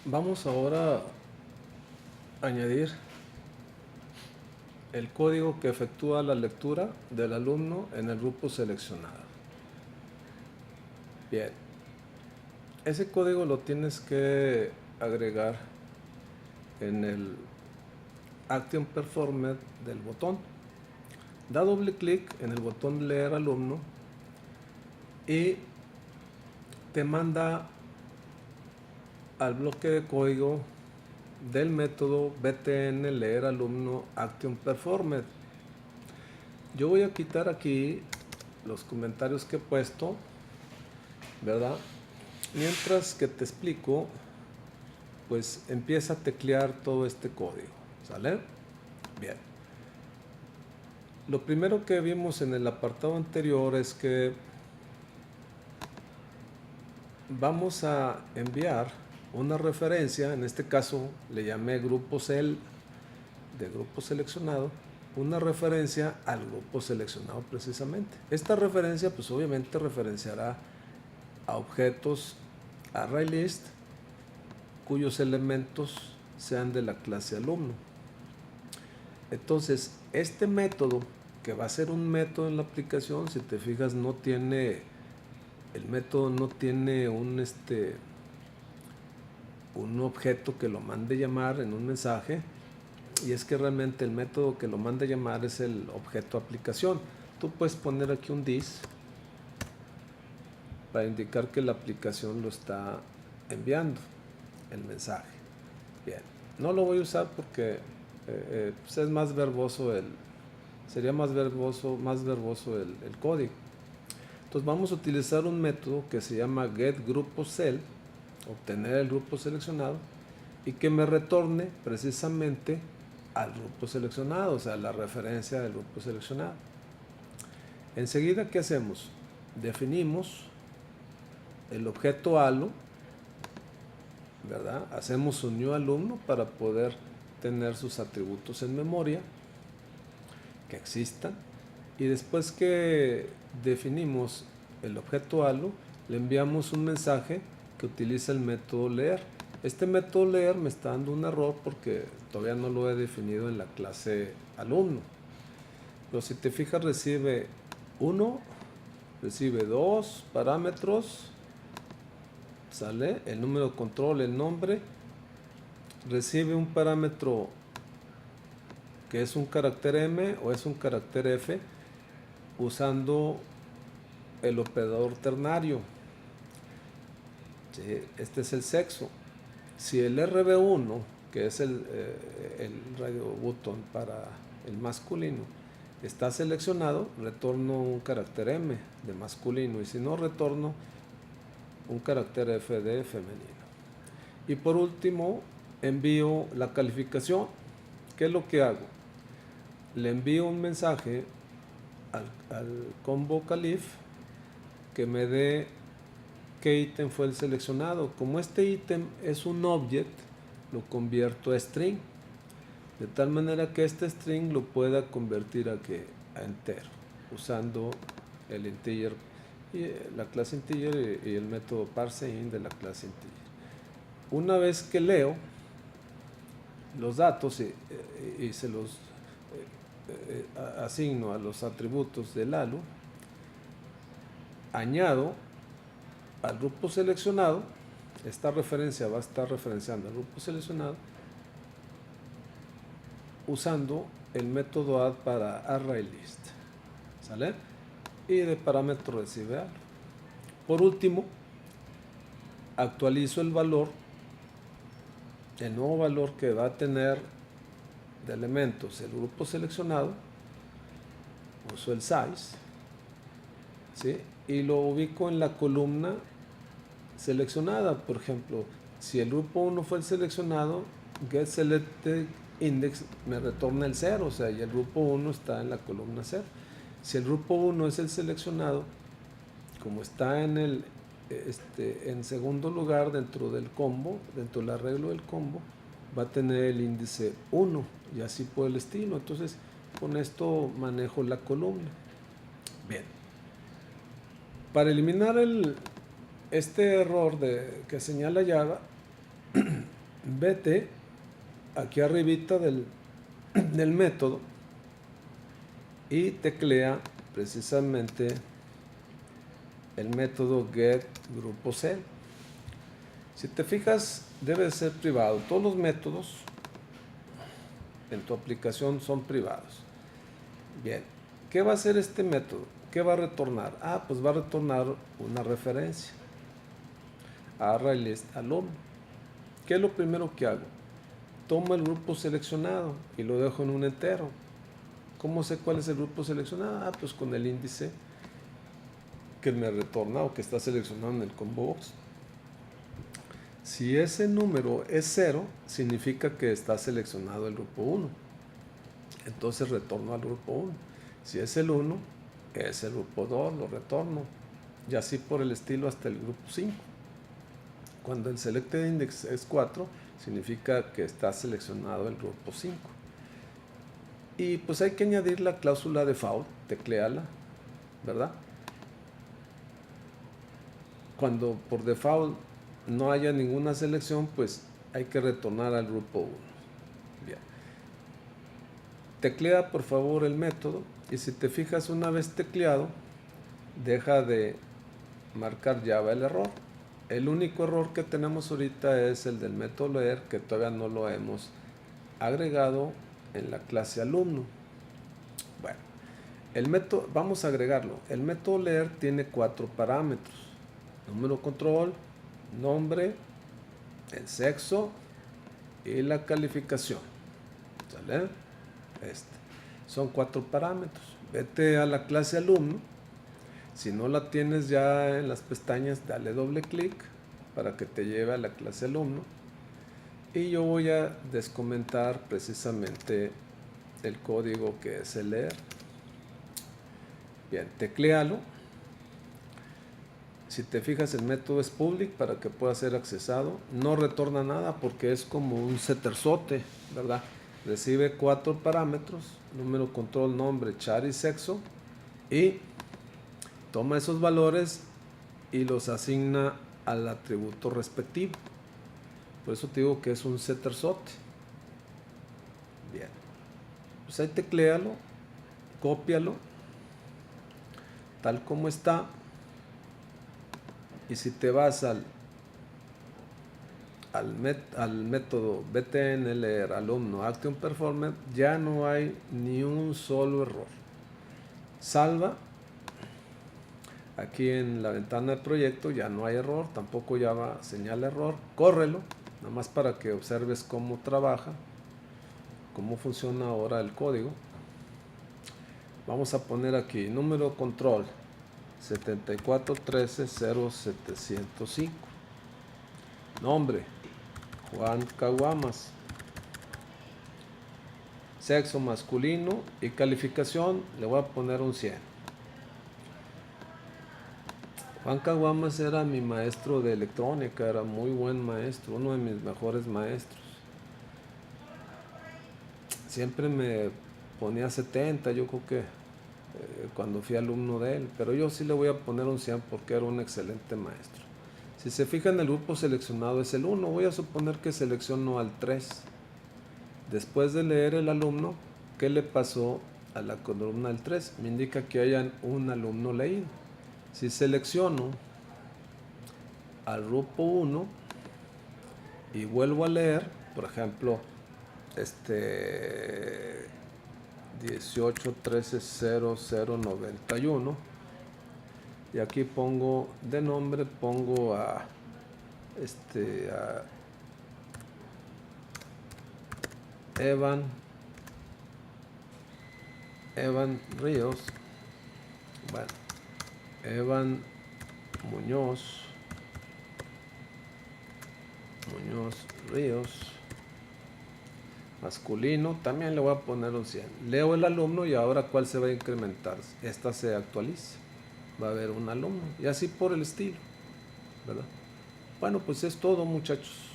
Vamos ahora a añadir el código que efectúa la lectura del alumno en el grupo seleccionado. Bien, ese código lo tienes que agregar en el Action Performer del botón. Da doble clic en el botón leer alumno y te manda al bloque de código del método btn leer alumno Action Performer. Yo voy a quitar aquí los comentarios que he puesto, ¿verdad? Mientras que te explico, pues empieza a teclear todo este código, ¿sale? Bien. Lo primero que vimos en el apartado anterior es que vamos a enviar una referencia, en este caso le llamé grupo cel de grupo seleccionado, una referencia al grupo seleccionado precisamente. Esta referencia pues obviamente referenciará a objetos ArrayList cuyos elementos sean de la clase alumno. Entonces este método, que va a ser un método en la aplicación, si te fijas no tiene, el método no tiene un objeto que lo mande llamar en un mensaje, y es que realmente el método que lo manda llamar es el objeto aplicación. Tú puedes poner aquí un this para indicar que la aplicación lo está enviando el mensaje. Bien, no lo voy a usar porque pues es más verboso sería más verboso el código. Entonces vamos a utilizar un método que se llama getGrupoCell, obtener el grupo seleccionado, y que me retorne precisamente al grupo seleccionado, o sea, la referencia del grupo seleccionado. Enseguida, ¿qué hacemos? Definimos el objeto ALO, ¿verdad? Hacemos un new alumno para poder tener sus atributos en memoria, que existan, y después que definimos el objeto ALO, le enviamos un mensaje que utiliza el método leer. Este método leer me está dando un error porque todavía no lo he definido en la clase alumno. Pero si te fijas, recibe 1, recibe 2 parámetros, sale el número de control, el nombre, recibe un parámetro que es un carácter M o es un carácter F usando el operador ternario. ¿Sí? Este es el sexo. Si el RB1, que es el radio button para el masculino, está seleccionado, retorno un carácter M de masculino, y si no, retorno un carácter F de femenino. Y por último, envío la calificación. ¿Qué es lo que hago? Le envío un mensaje al combo calif que me dé qué ítem fue el seleccionado. Como este ítem es un object, lo convierto a string, de tal manera que este string lo pueda convertir a entero, usando el integer, y la clase integer y el método parseInt de la clase integer. Una vez que leo los datos y se los asigno a los atributos del ALU, añado al grupo seleccionado. Esta referencia va a estar referenciando al grupo seleccionado usando el método add para ArrayList, ¿sale? Y de parámetro recibe ALU. Por último, actualizo el valor, el nuevo valor que va a tener de elementos el grupo seleccionado, uso el size, ¿sí? Y lo ubico en la columna seleccionada. Por ejemplo, si el grupo 1 fue el seleccionado, getSelectedIndex me retorna el 0, o sea, y el grupo 1 está en la columna 0. Si el grupo 1 es el seleccionado, como está en segundo lugar dentro del combo, dentro del arreglo del combo, va a tener el índice 1 y así por el estilo. Entonces, con esto manejo la columna. Bien. Para eliminar este error que señala Java, vete aquí arribita del método y teclea precisamente el método getGrupoCell. Si te fijas, debe ser privado. Todos los métodos en tu aplicación son privados. Bien, ¿qué va a hacer este método? ¿Qué va a retornar? Pues va a retornar una referencia. ArrayList alumno. ¿Qué es lo primero que hago? Tomo el grupo seleccionado y lo dejo en un entero. ¿Cómo sé cuál es el grupo seleccionado? Pues con el índice que me retorna o que está seleccionado en el combo box. Si ese número es 0, significa que está seleccionado el grupo 1. Entonces retorno al grupo 1. Si es el 1, es el grupo 2, lo retorno. Y así por el estilo hasta el grupo 5. Cuando el selected index es 4, significa que está seleccionado el grupo 5. Y pues hay que añadir la cláusula default, tecleala, ¿verdad? Cuando por default no haya ninguna selección, pues hay que retornar al grupo 1. Bien. Teclea por favor el método y si te fijas, una vez tecleado, deja de marcar Java el error. El único error que tenemos ahorita es el del método leer, que todavía no lo hemos agregado en la clase alumno. Bueno, el método, vamos a agregarlo. El método leer tiene 4 parámetros: número control, nombre, el sexo y la calificación. ¿Sale? Son 4 parámetros. Vete a la clase alumno. Si no la tienes ya en las pestañas, dale doble clic para que te lleve a la clase alumno. Y yo voy a descomentar precisamente el código que es el leer. Bien, tecléalo. Si te fijas, el método es public para que pueda ser accesado. No retorna nada porque es como un setterzote, ¿verdad? Recibe 4 parámetros: número, control, nombre, char y sexo, y toma esos valores y los asigna al atributo respectivo. Por eso te digo que es un setterzote. Bien, pues ahí tecléalo, cópialo tal como está. Y si te vas al método btnleer alumno action performer, ya no hay ni un solo error. Salva. Aquí en la ventana de proyecto ya no hay error, tampoco Java señala error. Córrelo, nada más para que observes cómo trabaja, cómo funciona ahora el código. Vamos a poner aquí número control 74130705. Nombre Juan Caguamas. Sexo masculino y calificación le voy a poner un 100. Juan Caguamas era mi maestro de electrónica, era muy buen maestro, uno de mis mejores maestros. Siempre me ponía 70, yo creo que cuando fui alumno de él, pero yo sí le voy a poner un 100 porque era un excelente maestro. Si se fijan, el grupo seleccionado es el 1, voy a suponer que selecciono al 3. Después de leer el alumno, ¿qué le pasó a la columna del 3? Me indica que hayan un alumno leído. Si selecciono al grupo 1 y vuelvo a leer, por ejemplo, 18130091, y aquí pongo de nombre, pongo a Evan Ríos. Bueno, Evan Muñoz Ríos, masculino, también le voy a poner un 100. Leo el alumno y ahora ¿cuál se va a incrementar? Esta se actualiza, va a haber un alumno y así por el estilo, ¿verdad? Bueno, pues es todo, muchachos.